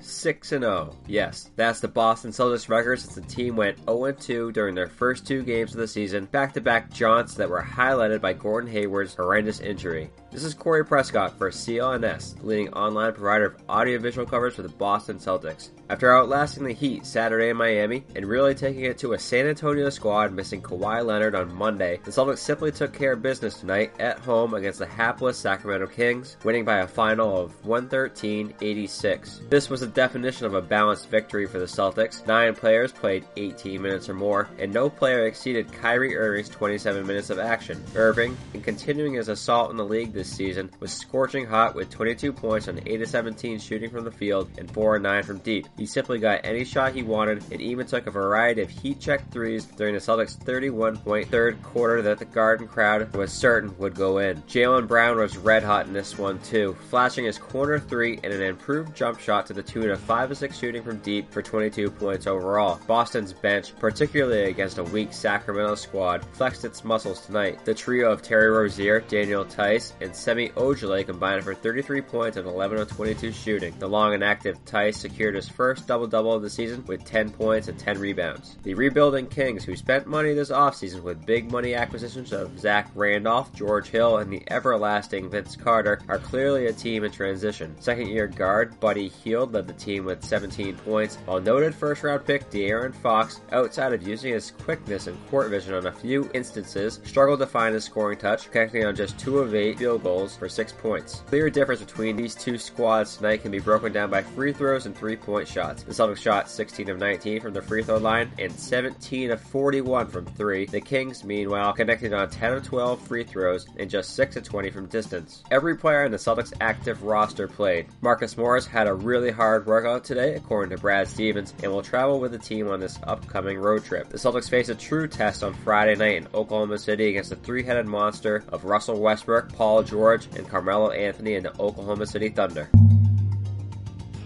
6-0. Yes, that's the Boston Celtics record since the team went 0-2 during their first 2 games of the season, back-to-back jaunts that were highlighted by Gordon Hayward's horrendous injury. This is Corey Prescott for CLNS, the leading online provider of audiovisual coverage for the Boston Celtics. After outlasting the Heat Saturday in Miami and really taking it to a San Antonio squad missing Kawhi Leonard on Monday, the Celtics simply took care of business tonight at home against the hapless Sacramento Kings, winning by a final of 113-86. This was the definition of a balanced victory for the Celtics. 9 players played 18 minutes or more, and no player exceeded Kyrie Irving's 27 minutes of action. Irving, in continuing his assault in the league this season, was scorching hot with 22 points on 8-17 shooting from the field and 4-9 from deep. He simply got any shot he wanted and even took a variety of heat-check threes during the Celtics' 31-point third quarter that the Garden crowd was certain would go in. Jaylen Brown was red hot in this one too, flashing his corner three and an improved jump shot to the tune of 5-6 shooting from deep for 22 points overall. Boston's bench, particularly against a weak Sacramento squad, flexed its muscles tonight. The trio of Terry Rozier, Daniel Tice, and Semi Ojeleye combined for 33 points and 11 of 22 shooting. The long and active Tice secured his first double-double of the season with 10 points and 10 rebounds. The rebuilding Kings, who spent money this offseason with big money acquisitions of Zach Randolph, George Hill, and the everlasting Vince Carter, are clearly a team in transition. Second-year guard Buddy Hield led the team with 17 points, while noted first-round pick De'Aaron Fox, outside of using his quickness and court vision on a few instances, struggled to find his scoring touch, connecting on just 2 of 8 field goals for 6 points. Clear difference between these two squads tonight can be broken down by free throws and 3-point shots. The Celtics shot 16 of 19 from the free throw line and 17 of 41 from 3. The Kings, meanwhile, connected on 10 of 12 free throws and just 6 of 20 from distance. Every player in the Celtics' active roster played. Marcus Morris had a really hard workout today, according to Brad Stevens, and will travel with the team on this upcoming road trip. The Celtics face a true test on Friday night in Oklahoma City against the three-headed monster of Russell Westbrook, Paul George, and Carmelo Anthony and the Oklahoma City Thunder.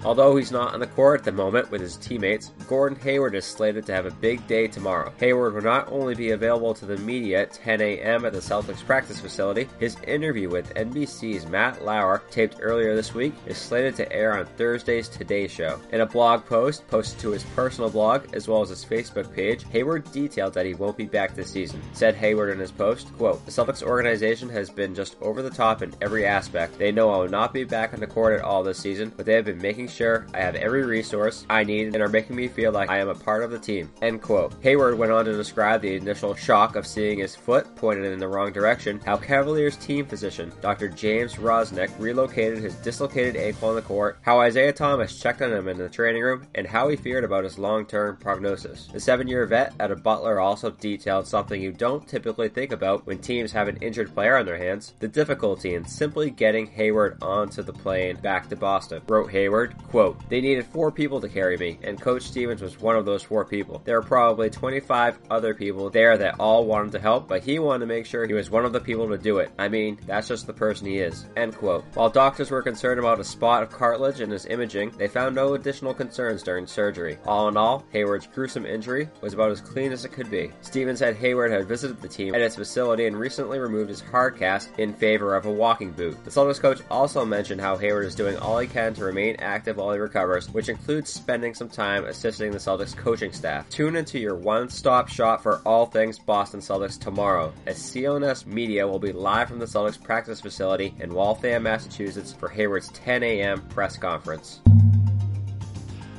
Although he's not on the court at the moment with his teammates, Gordon Hayward is slated to have a big day tomorrow. Hayward will not only be available to the media at 10 a.m. at the Celtics practice facility, his interview with NBC's Matt Lauer, taped earlier this week, is slated to air on Thursday's Today Show. In a blog post posted to his personal blog as well as his Facebook page, Hayward detailed that he won't be back this season. Said Hayward in his post, quote, "The Celtics organization has been just over the top in every aspect. They know I will not be back on the court at all this season, but they have been making sure I have every resource I need and are making me feel like I am a part of the team." End quote. Hayward went on to describe the initial shock of seeing his foot pointed in the wrong direction, how Cavaliers team physician Dr. James Rosnick relocated his dislocated ankle on the court, how Isaiah Thomas checked on him in the training room, and how he feared about his long-term prognosis. The 7-year vet out of Butler also detailed something you don't typically think about when teams have an injured player on their hands: the difficulty in simply getting Hayward onto the plane back to Boston. Wrote Hayward, quote, "They needed 4 people to carry me, and Coach Stevens was one of those 4 people. There were probably 25 other people there that all wanted to help, but he wanted to make sure he was one of the people to do it. I mean, that's just the person he is." End quote. While doctors were concerned about a spot of cartilage in his imaging, they found no additional concerns during surgery. All in all, Hayward's gruesome injury was about as clean as it could be. Stevens said Hayward had visited the team at its facility and recently removed his hard cast in favor of a walking boot. The Celtics coach also mentioned how Hayward is doing all he can to remain active while he recovers, which includes spending some time assisting the Celtics coaching staff. Tune into your one-stop shop for all things Boston Celtics tomorrow, as CLNS Media will be live from the Celtics practice facility in Waltham, Massachusetts for Hayward's 10 a.m. press conference.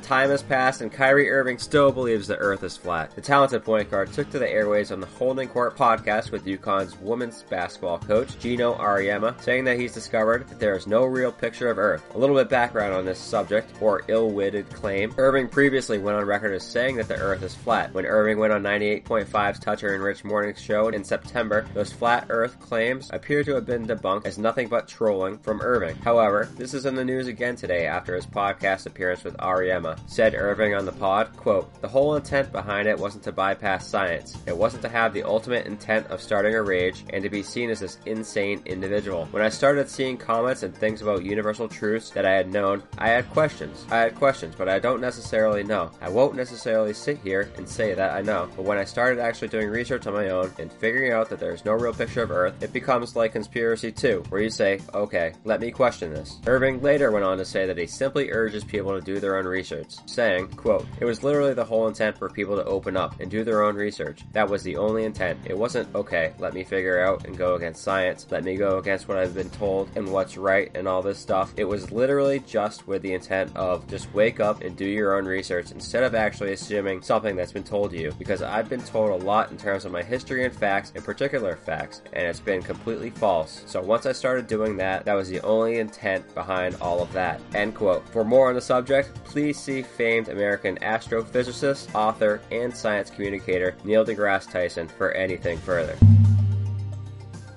Time has passed and Kyrie Irving still believes the earth is flat. The talented point guard took to the airways on the Holding Court podcast with UConn's women's basketball coach, Gino Auriemma, saying that he's discovered that there is no real picture of Earth. A little bit background on this subject, or ill-witted claim. Irving previously went on record as saying that the earth is flat. When Irving went on 98.5's Toucher and Rich Morning show in September, those flat earth claims appear to have been debunked as nothing but trolling from Irving. However, this is in the news again today after his podcast appearance with Auriemma. Said Irving on the pod, quote, "The whole intent behind it wasn't to bypass science. It wasn't to have the ultimate intent of starting a rage and to be seen as this insane individual. When I started seeing comments and things about universal truths that I had known, I had questions, but I don't necessarily know. I won't necessarily sit here and say that I know, but when I started actually doing research on my own and figuring out that there's no real picture of Earth, it becomes like Conspiracy 2, where you say, okay, let me question this." Irving later went on to say that he simply urges people to do their own research, saying, quote, "It was literally the whole intent for people to open up and do their own research. That was the only intent. It wasn't, okay, let me figure out and go against science, let me go against what I've been told and what's right and all this stuff. It was literally just with the intent of just wake up and do your own research instead of actually assuming something that's been told to you, because I've been told a lot in terms of my history and facts, in particular facts, and it's been completely false. So once I started doing that, that was the only intent behind all of that." End quote. For more on the subject, please see famed American astrophysicist, author, and science communicator Neil deGrasse Tyson for anything further.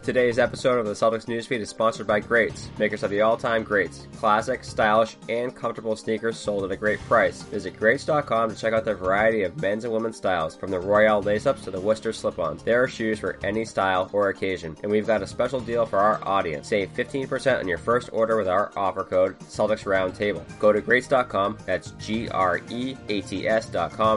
Today's episode of the Celtics Newsfeed is sponsored by Greats, makers of the all-time greats. Classic, stylish, and comfortable sneakers sold at a great price. Visit Greats.com to check out their variety of men's and women's styles, from the Royale lace-ups to the Worcester slip-ons. There are shoes for any style or occasion, and we've got a special deal for our audience. Save 15% on your first order with our offer code Celtics Roundtable. Go to Greats.com, that's GREATS.com,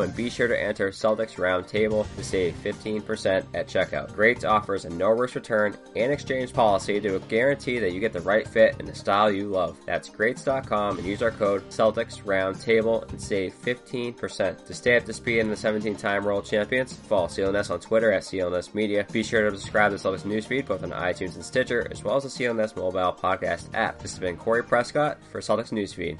and be sure to enter Celtics Roundtable to save 15% at checkout. Greats offers a no-risk return and exchange policy to guarantee that you get the right fit and the style you love. That's Greats.com and use our code Celtics Roundtable and save 15%. To stay up to speed on the 17-time world champions, follow CLNS on Twitter at CLNS Media. Be sure to subscribe to the Celtics Newsfeed both on iTunes and Stitcher, as well as the CLNS mobile podcast app. This has been Corey Prescott for Celtics Newsfeed.